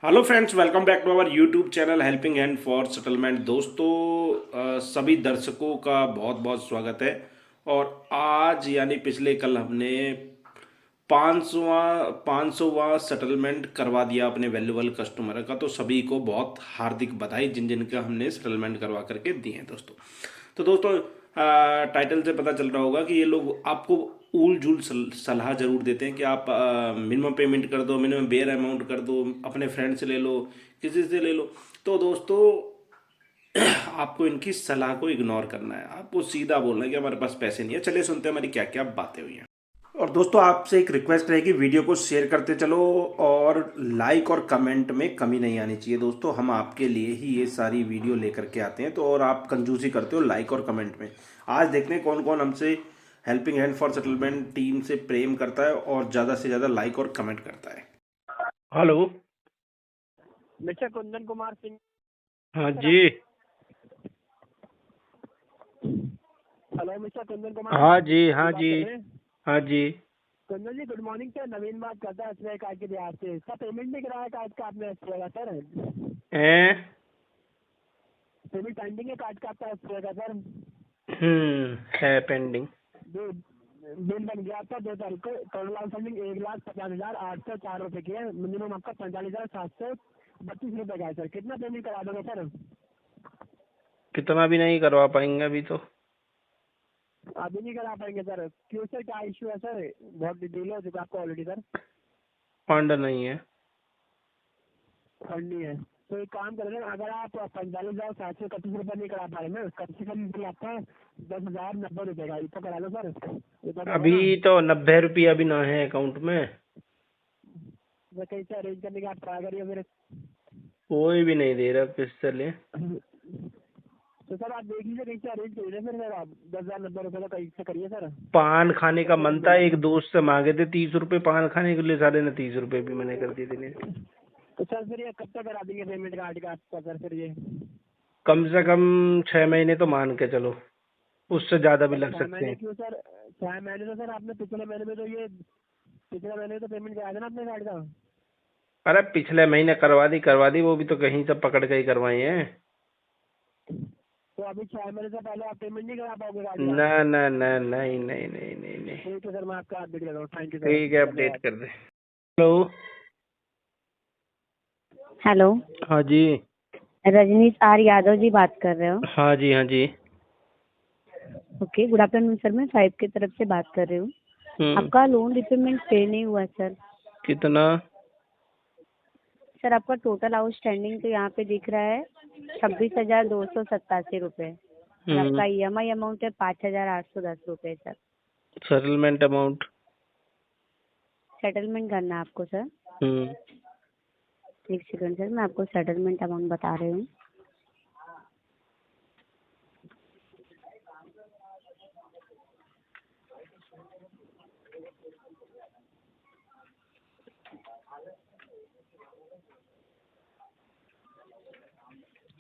Hello friends, welcome back to our YouTube channel helping hand for settlement. दोस्तों, सभी दर्शकों का बहुत बहुत स्वागत है। और आज यानी पिछले कल हमने 500वां सेटलमेंट करवा दिया अपने वैल्यूबल कस्टमर का। तो सभी को बहुत हार्दिक बधाई जिन जिन का हमने सेटलमेंट करवा करके दिए हैं दोस्तों। तो दोस्तों, टाइटल से पता चल रहा होगा कि ये लोग आपको ऊल जूल सलाह जरूर देते हैं कि आप मिनिमम पेमेंट कर दो, मिनिमम बेयर अमाउंट कर दो, अपने फ्रेंड से ले लो, किसी से ले लो। तो दोस्तों, आपको इनकी सलाह को इग्नोर करना है। आपको सीधा बोलना है कि हमारे पास पैसे नहीं है। चलिए सुनते हैं हमारी क्या क्या बातें हुई हैं। और दोस्तों, आपसे एक रिक्वेस्ट रहेगी, वीडियो को शेयर करते चलो और लाइक और कमेंट में कमी नहीं आनी चाहिए। दोस्तों, हम आपके लिए ही ये सारी वीडियो लेकर के आते हैं, तो और आप कंजूसी करते हो लाइक और कमेंट में। आज देखते हैं कौन कौन हमसे helping hand for settlement team से प्रेम करता है और ज़्यादा से ज़्यादा लाइक और कमेंट करता है। हेलो। मिस्टर कुंदन कुमार सिंह। हाँ जी। Hello mister Kundan Kumar. हाँ जी, हाँ बात जी, कर रहे हैं। हाँ जी। Kundan ji, good morning sir. Naveen बात करता है एसबीआई कार्ड के बिहार से। सर, पेमेंट नहीं कराया कार्ड का आपने एसबीआई का सर? पेमेंट पेंडिंग है कार्ड का आपका एसबीआई का सर? है पेंडिंग। दो बिल बन गया आपका 2 तारीख को। टोटल आउटस्टैंडिंग 1,50,804 रुपए की है। मिनिमम आपका 45,732 रुपए का है सर। कितना पेमेंट करा दोगे सर? कितना भी नहीं करवा पाएंगे अभी तो। अभी नहीं करा पाएंगे सर? क्यों सर, क्या इश्यू है सर? बहुत डिटेल हो चुका आपको ऑलरेडी सर। फंड नहीं है। फंड नहीं है तो एक काम करें, अगर आप 45,731 रुपये नहीं करा पाए ना, कम से कम बिल आपका 10,090 रुपये का इतना करा लो सर। इतना तो होगा ना? अभी तो 90 रुपया भी ना है अकाउंट में। मैं कहीं से अरेंज करने की आप ट्राई करिए मेरे। कोई भी नहीं दे रहा, किससे ले। तो सर आप देख लीजिए, कहीं से अरेंज करिए फिर सर। आप 10,090 रुपये का कहीं से करिए सर। पान खाने का कैसे मन कुछ था, मिल एक दोस्त से मांगे थे 30 रुपए पान खाने के लिए, साले ने 30 रुपए भी मैंने कर दिए थे। तो सर फिर ये कब तक करा देंगे पेमेंट कार्ड का आपका सर फिर ये? कम से कम 6 महीने तो मान के चलो, उससे ज्यादा भी सर लग 6 सकते महीने हैं। क्यों सर? 6 महीने तो सर आपने पिछले महीने में तो ये पिछले महीने तो पेमेंट कराया था ना अपने कार्ड का। अरे पिछले महीने करवा दी, वो भी तो कहीं से पकड़ के ही करवाई है। तो अभी 6 महीने से पहले आप पेमेंट नहीं करा पाओगे गाड़ी का? ना ना ना, नहीं नहीं नहीं नहीं नहीं। ठीक है सर, मैं आपका अपडेट कर रहा हूँ। थैंक यू सर, ठीक है, अपडेट धन्यवाद। कर दे। हेलो। हेलो, हाँ जी। रजनीश आर यादव जी बात कर रहे हो? हाँ जी, हाँ जी। Okay, good afternoon sir. मैं फाइव की तरफ से बात कर रही हूँ। आपका लोन रिपेमेंट पे नहीं हुआ सर। कितना? सर आपका टोटल आउटस्टैंडिंग तो यहाँ पे दिख रहा है 26,287 रुपये और आपका EMI अमाउंट है 5,810 रुपये सर। Settlement amount? सेटलमेंट करना है आपको सर? एक सेकंड सर, मैं आपको सेटलमेंट अमाउंट बता रही हूँ।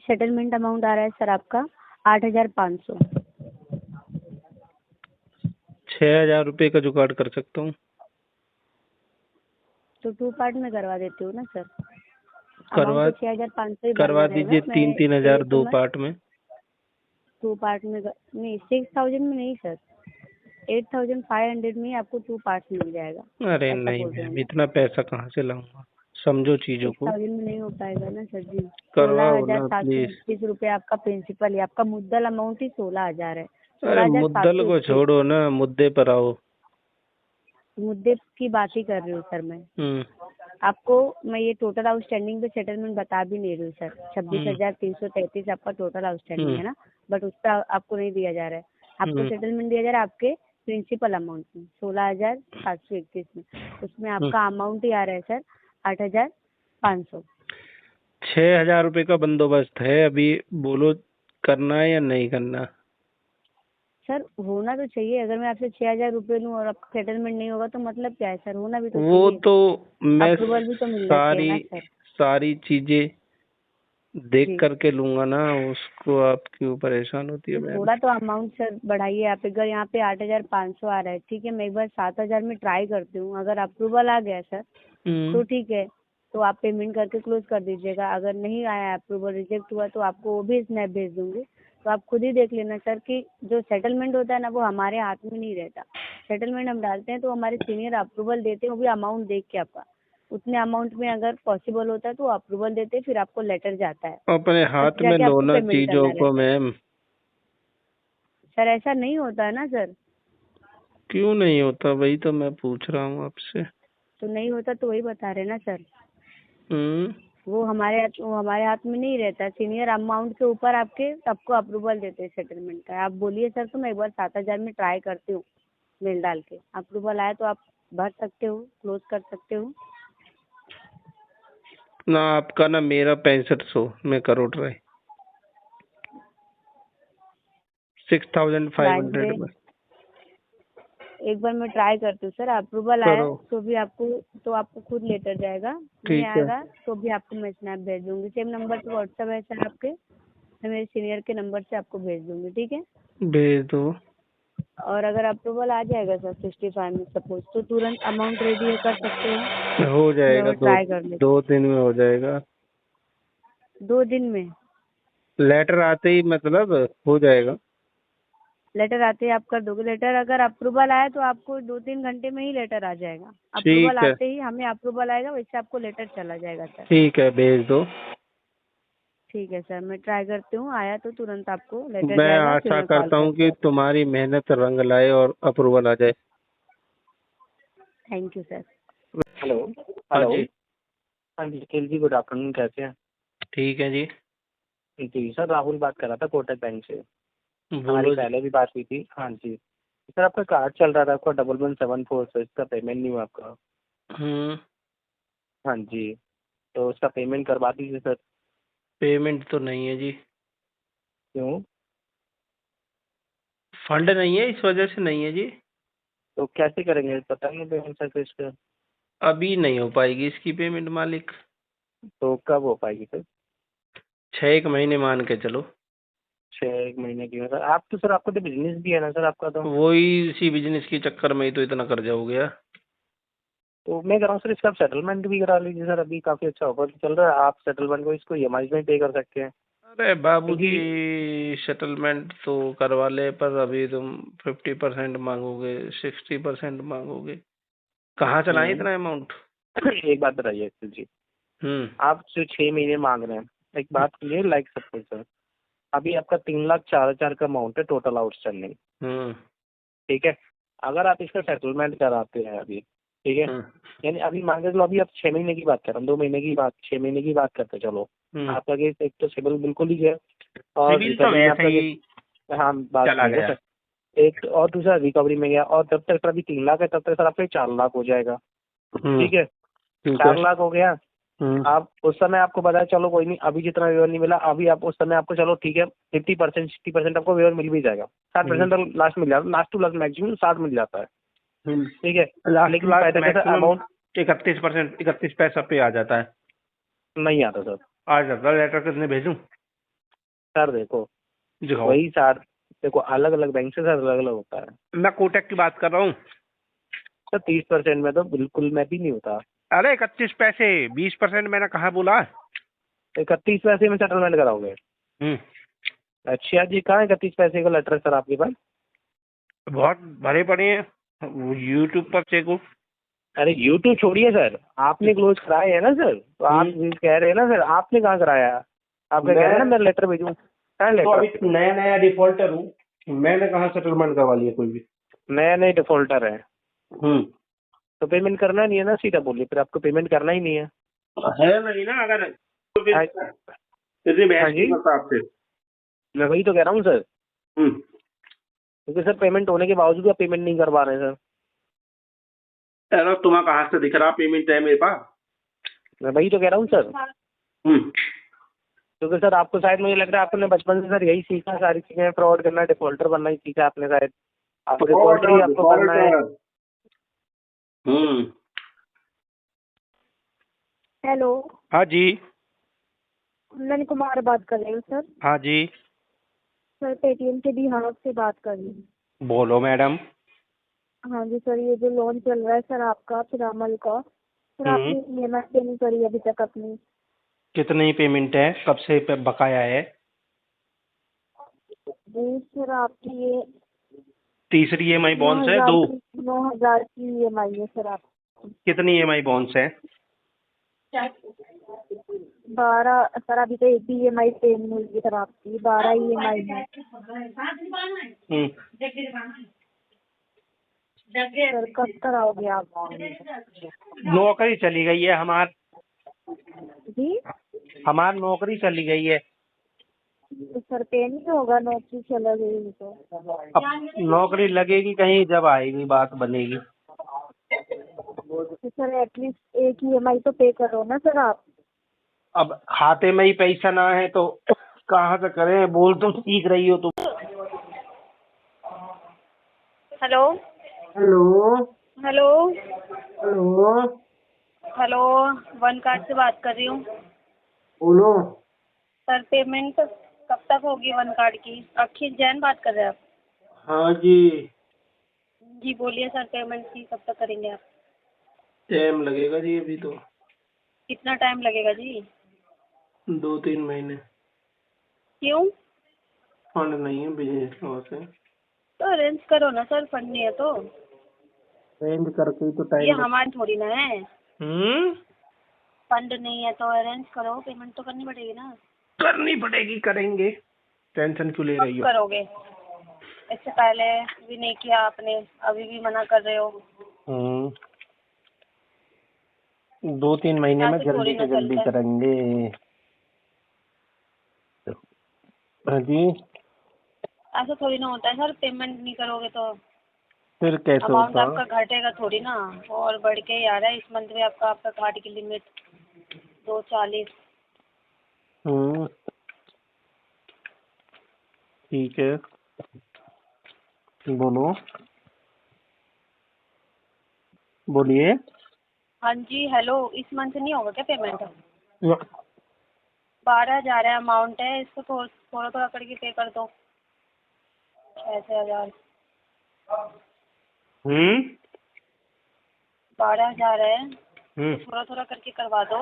सेटलमेंट अमाउंट आ रहा है सर आपका 8,500। 6,000 रुपये का जुगाड़ कर सकता हूँ। तो 2 पार्ट में करवा देती हूँ ना सर। करवा अमाउंट तो 6,500 ही करवा बना दीजिए, रहेगा। मैं 3-3 हजार तो 2 मैं पार्ट में। 2 पार्ट में नहीं, 6,000 में नहीं सर, 8,500 में ही आपको 2 पार्ट मिल जाएगा। अरे ऐसा नहीं बोल रही हूँ मैम, मैं। इतना पैसा कहाँ से लाऊंगा, समझो चीजों को। 6,000 में नहीं हो पाएगा ना सर जी। करवाओ ना प्लीज। 16,721 रुपये आपका प्रिंसिपल है। आपका मुद्दल अमाउंट ही 16,000 है। अरे मुद्दल को 16,721 छोड़ो ना, मुद्दे पर आओ। मुद्दे की बात ही कर रही हूँ सर मैं। आपको मैं ये टोटल आउटस्टैंडिंग पे सेटलमेंट बता भी नहीं रही हूँ सर। 26,333 आपका टोटल आउटस्टैंडिंग है ना, बट उसका आपको नहीं दिया जा रहा है। आपको सेटलमेंट दिया जा रहा है आपके प्रिंसिपल अमाउंट में 16,721 में। उसमें आपका अमाउंट ही आ रहा है सर 8,500। 6,000 रुपये का बंदोबस्त है अभी, बोलो करना है या नहीं करना? सर होना तो चाहिए। अगर मैं आपसे 6,000 रुपये लूँ और आपका सेटलमेंट नहीं होगा तो मतलब क्या है सर? होना भी तो वो चाहिए। तो मैं अप्रूवल भी तो मिलना चाहिए ना सर। सारी चीजें देख जी, करके लूंगा ना, उसको आप क्यों परेशान होती है तो मैम? थोड़ा तो अमाउंट सर बढ़ाइए आप। अगर यहाँ पे 8,500 आ रहा है, ठीक है, मैं एक बार 7,000 में ट्राई करती हूँ। अगर अप्रूवल आ गया सर तो ठीक है, तो आप पेमेंट करके क्लोज कर दीजिएगा। अगर नहीं आया अप्रूवल, रिजेक्ट हुआ, तो आपको वो भी स्नैप भेज दूंगी। तो आप खुद ही देख लेना सर कि जो सेटलमेंट होता है ना, वो हमारे हाथ में नहीं रहता। सेटलमेंट हम डालते हैं तो हमारे सीनियर अप्रूवल देते हैं, वो भी अमाउंट देख के आपका। उतने अमाउंट में अगर पॉसिबल होता है तो अप्रूवल देते हैं, फिर आपको लेटर जाता है, अपने तब हाथ में जाके लो आपको ना पेमेंट चीजों करना को रहता है। मैम। सर ऐसा नहीं होता है ना सर। क्यों नहीं होता, वही तो मैं पूछ रहा हूँ आपसे। तो नहीं होता तो वही बता रहे ना सर। हम्म। वो हमारे हाथ में नहीं रहता। सीनियर अमाउंट के ऊपर आपको अप्रूवल देते हैं सेटलमेंट का। आप बोलिए सर, तो मैं एक बार 7,000 में ट्राई करती हूँ मेल डाल के। अप्रूवल आया तो आप भर सकते हो, क्लोज कर सकते हो। ना आपका ना मेरा 6500 में करो ट्राई। 6500 में में एक बार मैं ट्राई करती हूँ सर। अप्रूवल आया करो। तो आपको खुद लेटर जाएगा। नहीं ठीक है, आएगा तो भी आपको मैं स्नैप भेज दूंगी। सेम नंबर पे व्हाट्सएप है सर आपके। मैं मेरे सीनियर के नंबर से आपको भेज दूंगी, ठीक है। भेज दो। और अगर अप्रूवल आ जाएगा सर 65 में सपोज, तो तुरंत अमाउंट रेडी है, कर सकते हो। हो मैं जाएगा, वो दो ट्राई कर लेती 2 दिन में हो जाएगा। हूँ। 2 दिन में लेटर आते ही मतलब हो जाएगा। लेटर आते ही आप कर दोगे। लेटर अगर अप्रूवल आया तो आपको 2-3 घंटे में ही लेटर आ जाएगा। अप्रूवल ठीक है, आते ही हमें अप्रूवल आएगा, वैसे आपको लेटर चला जाएगा सर। ठीक है, भेज दो। ठीक है सर, मैं ट्राई करती हूँ। आया तो तुरंत आपको लेटर मैं जाएगा, फिर आशा मैं कॉल करता हूँ करती कि हूँ। तुम्हारी मेहनत रंग लाए और अप्रूवल आ जाए। Thank you sir. हेलो। हाँ हेलो। जी। हाँ जी निखिल जी, गुड आफ्टरनून, कैसे हैं? ठीक है जी। जी सर, राहुल बात कर रहा था कोटक बैंक से। हमारी बोलो जी। पहले भी बात हुई थी। हाँ जी सर, आपका कार्ड चल रहा था, आपका 1174 से, इसका पेमेंट नहीं हुआ आपका। हम्म। हाँ जी, तो उसका पेमेंट करवा दीजिए सर। पेमेंट तो नहीं है जी। क्यों? फंड नहीं है, इस वजह से नहीं है जी। तो कैसे करेंगे बताइए पेमेंट सर, फिर इसका अभी नहीं हो पाएगी इसकी पेमेंट मालिक। तो कब हो पाएगी सर? 6 महीने मान के चलो। 6 महीने की है सर। आप तो सर, आपको तो बिजनेस भी है ना सर आपका तो। वही इसी बिजनेस के चक्कर में ही तो इतना कर्जा हो गया। तो मैं कह रहा हूँ सर, इसका आप सेटलमेंट भी करा लीजिए सर। अभी काफ़ी अच्छा ऑफर चल रहा है, आप सेटलमेंट को इसको EMI में पे कर सकते हैं। अरे बाबूजी, क्योंकि सेटलमेंट तो करवा ले, पर अभी तुम 50% मांगोगे, 60% मांगोगे। कहाँ चलाएं हम्म, इतना अमाउंट। एक बात बताइए अखिल जी, हम्म। आप जो 6 महीने मांग रहे हैं, एक बात क्लियर लाइक सपोज सर, अभी आपका 3,04,000 का अमाउंट है टोटल आउटस्टैंडिंग। हम्म। ठीक है, अगर आप इसका सेटलमेंट कराते हैं अभी, ठीक है, हम्म। यानी अभी मान के चलो, अभी आप 6 महीने की बात कर रहे हैं, 2 महीने की बात, 6 महीने की बात करते चलो, हम्म। आपका केस एक तो सिविल बिल्कुल ही है, और सिविल तो रिकवरी में वैसे आपका केस, ही हाँ बात चला सुनिए गया। सर, एक तो, और दूसरा रिकवरी में गया, और जब तक सर अभी 3 लाख है तब तक सर आपका 4 लाख हो जाएगा। हम्म। ठीक है, ठीक है। 4 लाख हो गया। हम्म। आप उस समय आपको पता है, चलो कोई नहीं, अभी जितना वेवर नहीं मिला, अभी आप उस समय आपको चलो ठीक है 50% 60% आपको वेवर मिल भी जाएगा, 60% तक लास्ट मिल जाता है, लास्ट टू लास्ट मैक्सिमम 60 मिल जाता है। ठीक है, लास्ट टू लेकिन लास्ट फायदा कैसा, मैक्सिमम अमाउंट 31%, 31 पैसा पे आ जाता है। नहीं आता सर। आ जाता है। लेटर कितने भेजूं। सर देखो, दिखाओ। वही सर, देखो अलग अलग बैंक से सर अलग अलग होता है मैं कोटक की बात कर रहा हूँ। सर। 30% में तो बिल्कुल में भी नहीं होता। अरे 31 पैसे, 20% मैंने कहा बोला। 31 पैसे में सेटलमेंट कराओगे? हम्म। अच्छा जी, कहाँ है 31 पैसे का लेटर सर आपके पास? बहुत भरे पड़े हैं, यूट्यूब पर चेको। अरे यूट्यूब छोड़िए सर, आपने क्लोज कराए है ना सर, तो आप कह रहे हैं ना सर, आपने कहाँ कराया? आप क्या कह रहे हैं ना, मैं लेटर भेजूँ? कहाँ तो लेटर? अभी नया नया डिफॉल्टर हूँ, मैंने कहाँ सेटलमेंट करवा लिया कोई भी। नया नए डिफॉल्टर है हम्म। तो पेमेंट करना नहीं है ना, सीधा बोलिए, फिर आपको पेमेंट करना ही नहीं है। है नहीं ना, अगर तो फिर हाँ इतनी हाँ बहस जी, क्यों करता आपसे। मैं वही तो कह रहा हूँ सर, हम्म। क्योंकि सर पेमेंट होने के बावजूद आप पेमेंट नहीं करवा रहे हैं सर। अरे तुम्हें कहाँ से दिख रहा पेमेंट है मेरे पास। मैं वही तो कह रहा हूँ सर, हम्म। क्योंकि सर आपको शायद, मुझे लग रहा है आपने बचपन से सर यही सीखा, सारी चीजें फ्रॉड करना, डिफॉल्टर बनना ही सीखा आपने शायद, आपको डिफॉल्टर ही आपको करना है। हम्म। हेलो, हाँ जी। कुंदन कुमार बात कर रही हूँ सर। हाँ जी। सर पेटीएम के बिहाफ से बात कर रही हूँ। बोलो मैडम। हाँ जी सर, ये जो लोन चल रहा है सर आपका पिरामल का, सर आपने EMI पे नहीं करी अभी तक अपनी। कितनी पेमेंट है, कब से बकाया है? जी सर आपकी ये तीसरी EMI नौ बाउंस है, हजार दो? की 9,000 की EMI है सर आप। कितनी EMI बाउंस है? 12 सर अभी तो एक ही EMI पे नहीं हुई है सर आपकी, 12 EMI है हम्म, सर। कब कराओगे आप? नौकरी चली गई है जी हमार नौकरी चली गई है। तो सर पे नहीं होगा, नौकरी चला गई तो। अब नौकरी लगेगी कहीं, जब आएगी बात बनेगी। तो सर एटलीस्ट एक EMI तो पे करो ना सर आप। अब खाते में ही पैसा ना है तो कहाँ से करें? बोल तो सीख रही हो तुम। Hello hello. Hello hello. Hello, one card से बात कर रही हूँ बोलो। सर। पेमेंट कब तक होगी वन कार्ड की? अक्षित जैन बात कर रहे हैं आप? हाँ जी। जी बोलिए सर, पेमेंट की कब तक करेंगे आप? टाइम लगेगा जी, अभी तो कितना टाइम लगेगा जी? 2-3 महीने। क्यों? फंड नहीं है बिजनेस लॉस है। तो अरेंज करो ना सर, फंड नहीं है तो। अरेंज करके ही तो ये टाइम हमारे थोड़ी ना है। हम्म, फंड नहीं है तो अरेंज करो, पेमेंट तो करनी पड़ेगी ना। करनी पड़ेगी, करेंगे। टेंशन क्यों ले कब रही हो? करोगे? इससे पहले भी नहीं किया आपने, अभी भी मना कर रहे हो। 2-3 महीने में ऐसे जल्दी थोड़ी से ना जल्दी चलता है। करेंगे। हाँ जी। ऐसा थोड़ी ना होता है सर, पेमेंट नहीं करोगे तो फिर कैसे अमाउंट होता? आपका घटेगा थोड़ी ना। और बढ़ के ही आ रहा है इस मंथ में आपका आपका कार्ड की लिमिट 240। हम्म, ठीक है। बोलो, बोलिए। हाँ जी हेलो, इस मंथ नहीं होगा क्या पेमेंट? 12,000 है अमाउंट है, इसको थोड़ा थोड़ा करके पे कर दो। 6,000। हम्म। 12,000 है, हम्म। तो थोड़ा थोड़ा करके करवा दो,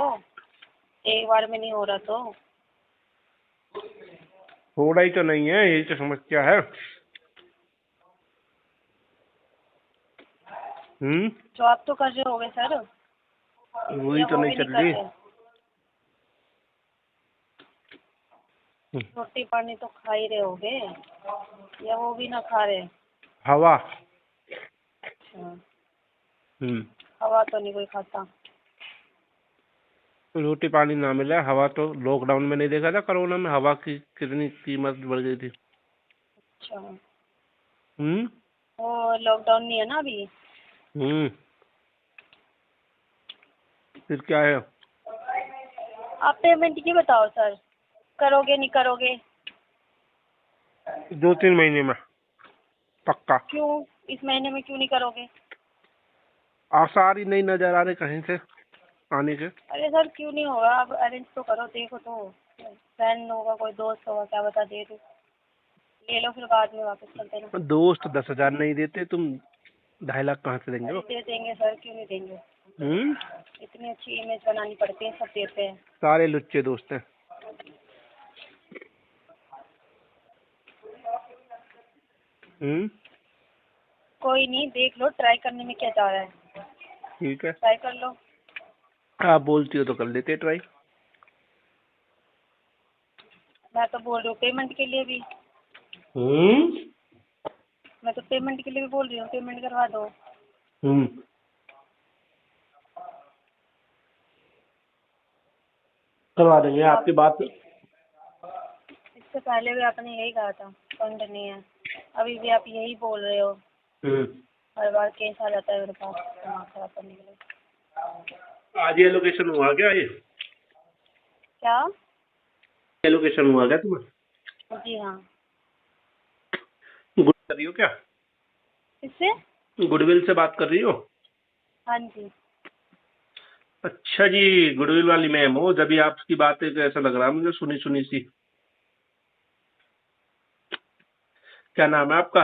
एक बार में नहीं हो रहा तो। थोड़ा ही तो नहीं है, यही तो समस्या है। जॉब तो कर रहे होगे सर, वही या तो वो नहीं भी नहीं चल कर रही। रहे? रोटी पानी तो खा ही रहे होगे, या वो भी ना खा रहे? हवा। अच्छा, हम्म। हवा तो नहीं कोई खाता। रोटी पानी ना मिले, हवा तो लॉकडाउन में नहीं देखा था? कोरोना में हवा की कितनी कीमत बढ़ गई थी। अच्छा, हम्म। वो लॉकडाउन नहीं है ना अभी? हम्म। फिर क्या है? आप पेमेंट की बताओ सर, करोगे नहीं करोगे? 2-3 महीने में पक्का। क्यों इस महीने में क्यों नहीं करोगे? आसार ही नहीं नजर आ रहे कहीं से आने के। अरे सर क्यों नहीं होगा, आप अरेंज तो करो, देखो तो। फ्रेंड होगा, कोई दोस्त होगा, क्या बता, दे दो, ले लो, फिर बाद में वापस कर देना। दोस्त 10,000 नहीं देते, तुम 2.5 लाख कहाँ से देंगे अरे वो? दे देंगे सर, क्यों नहीं देंगे। हम्म। इतनी अच्छी इमेज बनानी पड़ती है, सब देते हैं। सारे लुच्चे दोस्त हैं। हम्म। कोई नहीं, देख लो, ट्राई करने में क्या जा रहा है, ठीक है, ट्राई कर लो। आप बोलती हो तो कर लेते ट्राई। मैं तो बोल रही हूँ पेमेंट के लिए भी, हम्म। मैं तो पेमेंट के लिए भी बोल रही हूँ, पेमेंट करवा दो। हम्म। करवा देंगे आप आपकी बात। इससे पहले भी आपने यही कहा था, फंड नहीं है, अभी भी आप यही बोल रहे हो। हम्म। हर बार केस आ जाता है मेरे पास दिमाग खराब करने के लिए। आज एलोकेशन हुआ क्या ये? क्या? एलोकेशन हुआ क्या तुम्हें? जी हाँ। गुड कर रही हो क्या? किससे? गुडविल से बात कर रही हो? हाँ जी। अच्छा जी, गुडविल वाली मैम हो। जब भी आपकी बातें तो ऐसा लग रहा है मुझे, सुनी सुनी सी। क्या नाम है आपका?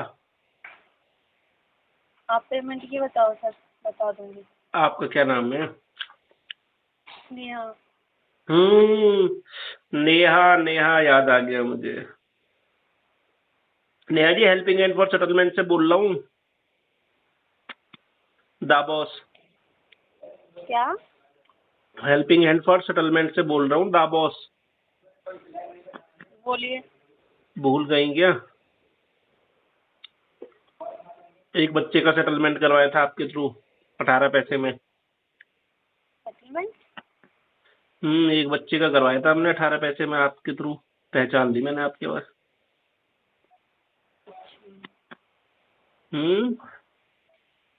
आप पेमेंट की बताओ सर, बता दूंगी। आपका क्या नाम है? नेहा। नेहा नेहा याद आ गया मुझे। Neha ji, helping hand for settlement से बोल रहा हूँ, दा बॉस। क्या? हेल्पिंग हैंड फॉर सेटलमेंट से बोल रहा हूँ, दा बॉस। बोलिए। भूल गई क्या? एक बच्चे का सेटलमेंट करवाया था आपके थ्रू 18 पैसे में। सेटलमेंट? एक बच्चे का करवाया था हमने 18 पैसे में आपके थ्रू। पहचान ली मैंने आपके पास।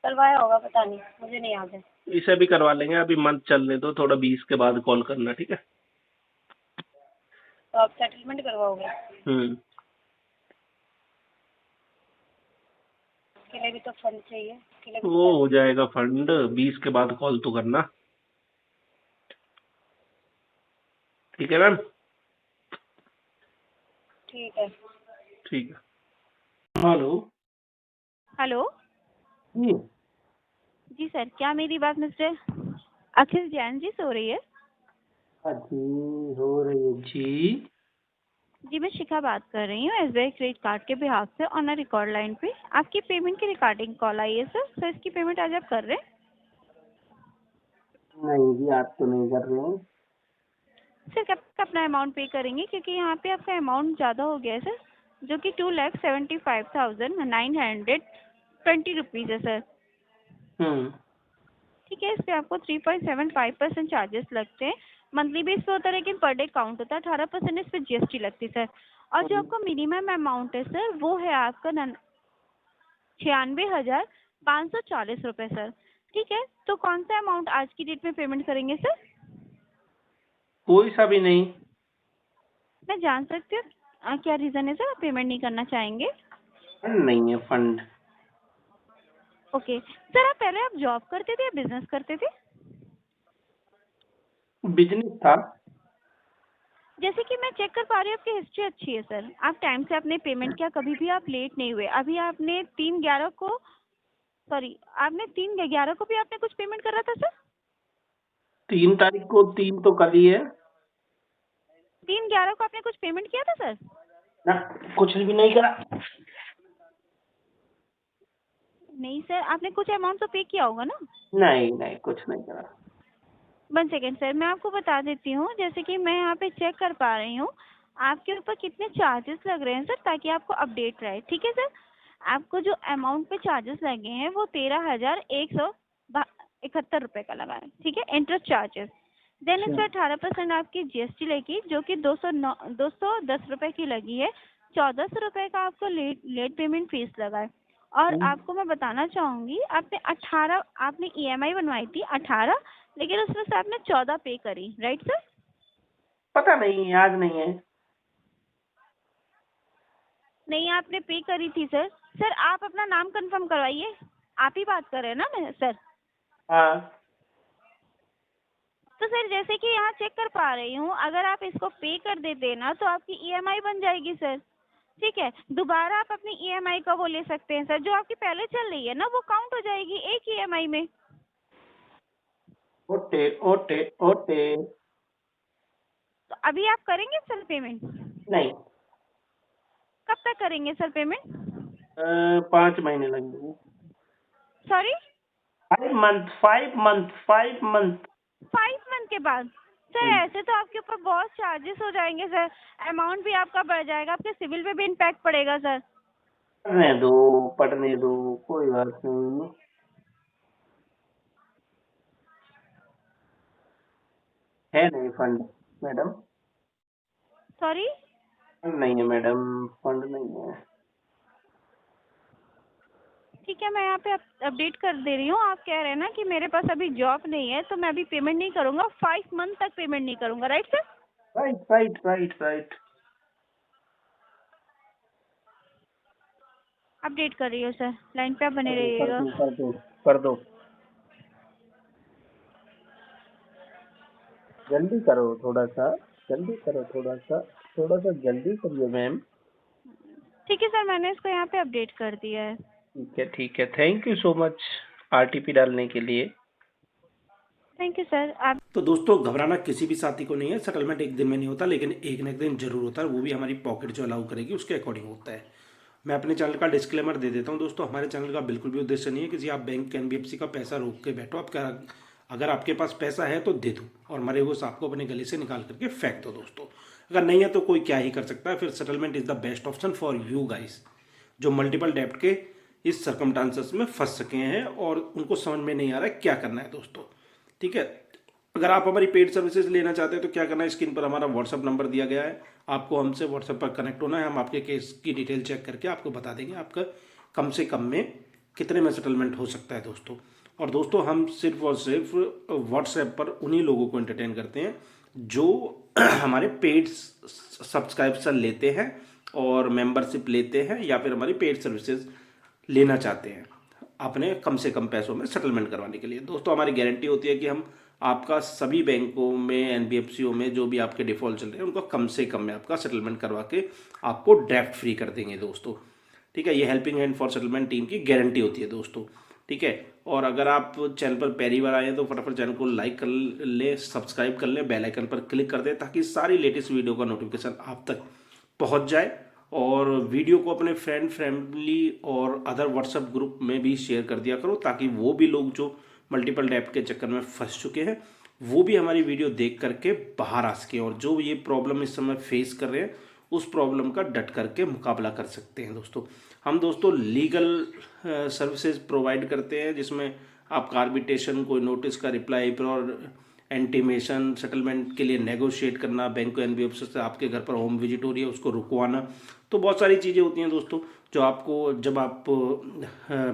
करवाया होगा, पता नहीं, मुझे नहीं याद है। इसे भी करवा लेंगे, अभी मंथ चलने दो थोड़ा, 20 के बाद कॉल करना, ठीक है? तो आप सेटलमेंट करवाओगे? उसके लिए भी तो फंड चाहिए, उसके लिए भी वो हो जाएगा फंड, 20 के बाद कॉल तो करना, ठीक है मैम? ठीक है। ठीक है। हेलो। हेलो। जी सर, क्या मेरी बात मिस्टर अखिल जैन जी से हो रही है? जी हो रही है जी। जी, मैं शिखा बात कर रही हूँ SBI क्रेडिट कार्ड के बिहाफ से ऑन अ रिकॉर्ड लाइन पे। आपकी पेमेंट की रिकॉर्डिंग कॉल आई है सर इसकी पेमेंट आज आप कर रहे हैं? नहीं जी, आप तो नहीं कर रहे हैं। सर कब तक अपना अमाउंट पे करेंगे, क्योंकि यहाँ पे आपका अमाउंट ज़्यादा हो गया है सर, जो कि 2,75,920 रुपीज़ है सर। ठीक है, इस पे आपको 3.75% चार्जेस लगते हैं। मंथली बेस पे होता है, लेकिन पर डे काउंट होता है। 18% इस पे GST लगती है सर। और जो आपका मिनिमम अमाउंट है सर, वो है आपका 96,540 रुपये सर। ठीक है, तो कौन सा अमाउंट आज की डेट में पेमेंट करेंगे सर? कोई सा भी नहीं। मैं जान सकती हूँ क्या रीज़न है सर, आप पेमेंट नहीं करना चाहेंगे? फंड नहीं है, फंड। ओके सर, आप पहले आप जॉब करते थे या बिजनेस करते थे? बिजनेस था। जैसे कि मैं चेक कर पा रही हूँ आपकी हिस्ट्री अच्छी है सर, आप टाइम से आपने पेमेंट किया, कभी भी आप लेट नहीं हुए। अभी आपने 3/11 को, सॉरी, आपने 3/11 को भी आपने कुछ पेमेंट करा था सर? 3 तारीख को, 3 तो कल ही है 3/11 को आपने कुछ पेमेंट किया था सर? ना। कुछ भी नहीं करा। नहीं सर, आपने कुछ अमाउंट तो पे किया होगा ना? नहीं नहीं, कुछ नहीं करा। 1 सेकेंड सर, मैं आपको बता देती हूँ। जैसे कि मैं यहाँ पे चेक कर पा रही हूँ आपके ऊपर कितने चार्जेस लग रहे हैं सर, ताकि आपको अपडेट रहे। ठीक है सर, आपको जो अमाउंट पे चार्जेस लगे हैं वो 13,171 रुपये का लगा है। ठीक है, इंटरेस्ट चार्जेस। देन इस पर 18% आपकी GST लगी, जो कि 210 रुपये की लगी है। 1400 रुपये का आपको लेट पेमेंट फीस लगा है। और आपको मैं बताना चाहूँगी, आपने EMI बनवाई थी 18, लेकिन उसमें से आपने 14 पे करी, राइट सर? पता नहीं, याद नहीं है। नहीं, आपने पे करी थी सर। सर आप अपना नाम कंफर्म करवाइए, आप ही बात कर रहे हैं ना मैं सर? हाँ। तो सर जैसे कि यहाँ चेक कर पा रही हूँ, अगर आप इसको पे कर देते ना तो आपकी EMI बन जाएगी सर। ठीक है, दोबारा आप अपनी EMI का वो ले सकते हैं सर, जो आपकी पहले चल रही है ना वो काउंट हो जाएगी एक EMI में। ओटे ओटे ओटे। तो अभी आप करेंगे सर पेमेंट? नहीं। कब तक करेंगे सर पेमेंट? 5 महीने लगेंगे। Sorry? 5 month, 5 month, 5 month. 5 month के बाद? सर ऐसे तो आपके ऊपर बहुत चार्जेस हो जाएंगे सर, अमाउंट भी आपका बढ़ जाएगा, आपके सिविल पे भी इम्पैक्ट पड़ेगा सर। पढ़ने दो, कोई बात नहीं। है नहीं फंड मैडम। सॉरी? फंड नहीं है मैडम, फंड नहीं है। ठीक है, मैं यहाँ पे अपडेट कर दे रही हूँ। आप कह रहे हैं ना कि मेरे पास अभी जॉब नहीं है, तो मैं अभी पेमेंट नहीं करूँगा, 5 मंथ तक पेमेंट नहीं करूँगा, right sir? Right right right right. Update कर रही हूँ सर, लाइन पे आप बने कर रहिएगा। दो कर दो कर दो। जल्दी करो थोड़ा सा, जल्दी करो थोड़ा सा जल्दी करिए मैम। ठीक है सर, मैंने इसको यहाँ पे अपडेट कर दिया है। ठीक है, thank you so much RTP डालने के लिए। Thank you sir. आप तो दोस्तों घबराना किसी भी साथी को नहीं है, सेटलमेंट एक दिन में नहीं होता, लेकिन एक ना एक दिन जरूर होता है, वो भी हमारी पॉकेट जो अलाउ करेगी उसके अकॉर्डिंग होता है। मैं अपने चैनल का डिस्क्लेमर दे देता हूं दोस्तों, हमारे चैनल का बिल्कुल भी उद्देश्य नहीं है कि आप बैंक के एनबीएफसी का पैसा रोक के बैठो। आपका अगर आपके पास पैसा है तो दे दो और मरे हुए सांप को अपने गले से निकाल करके फेंक दो दोस्तों। अगर नहीं है तो कोई क्या ही कर सकता है। फिर settlement is the best option for you guys, जो मल्टीपल डेब्ट के इस सर्कमस्टांसेस में फंस सके हैं और उनको समझ में नहीं आ रहा है क्या करना है दोस्तों। ठीक है, अगर आप हमारी पेड सर्विसेज लेना चाहते हैं तो क्या करना है, स्क्रीन पर हमारा व्हाट्सअप नंबर दिया गया है, आपको हमसे व्हाट्सएप पर कनेक्ट होना है। हम आपके केस की डिटेल चेक करके आपको बता देंगे आपका कम से कम में कितने में सेटलमेंट हो सकता है दोस्तों। और दोस्तों हम सिर्फ और सिर्फ व्हाट्सएप पर उन्हीं लोगों को एंटरटेन करते हैं जो हमारे पेड सब्सक्रिप्शन लेते हैं और मेंबरशिप लेते हैं या फिर हमारी पेड सर्विसेज लेना चाहते हैं अपने कम से कम पैसों में सेटलमेंट करवाने के लिए। दोस्तों हमारी गारंटी होती है कि हम आपका सभी बैंकों में, एनबीएफसीओ में जो भी आपके डिफॉल्ट चल रहे हैं उनको कम से कम में आपका सेटलमेंट करवा के आपको ड्राफ्ट फ्री कर देंगे दोस्तों। ठीक है, ये helping hand for settlement team की गारंटी होती है दोस्तों। ठीक है, और अगर आप चैनल पर पहली बार आए हैं तो फटाफट चैनल को लाइक कर ले, सब्सक्राइब कर ले, बेल आइकन पर क्लिक कर दे ताकि सारी लेटेस्ट वीडियो का नोटिफिकेशन आप तक पहुंच जाए। और वीडियो को अपने फ्रेंड, फैमिली और अदर व्हाट्सएप ग्रुप में भी शेयर कर दिया करो ताकि वो भी लोग जो मल्टीपल डेब्ट के चक्कर में फंस चुके हैं वो भी हमारी वीडियो देख करके बाहर आ सके और जो ये प्रॉब्लम इस समय फेस कर रहे हैं उस प्रॉब्लम का डट करके मुकाबला कर सकते हैं दोस्तों। हम दोस्तों लीगल सर्विसेज प्रोवाइड करते हैं जिसमें आपका आर्बिट्रेशन, कोई नोटिस का रिप्लाई और एंटीमेशन, सेटलमेंट के लिए नेगोशिएट करना, बैंक को एनबीएफसी से आपके घर पर होम विजिट हो रही है उसको रुकवाना, तो बहुत सारी चीज़ें होती हैं दोस्तों जो आपको जब आप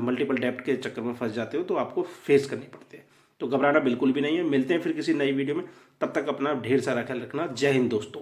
मल्टीपल डेब्ट के चक्कर में फंस जाते हो तो आपको फेस करनी पड़ती है। तो घबराना बिल्कुल भी नहीं है। मिलते हैं फिर किसी नई वीडियो में, तब तक अपना ढेर सारा ख्याल रखना। जय हिंद दोस्तों।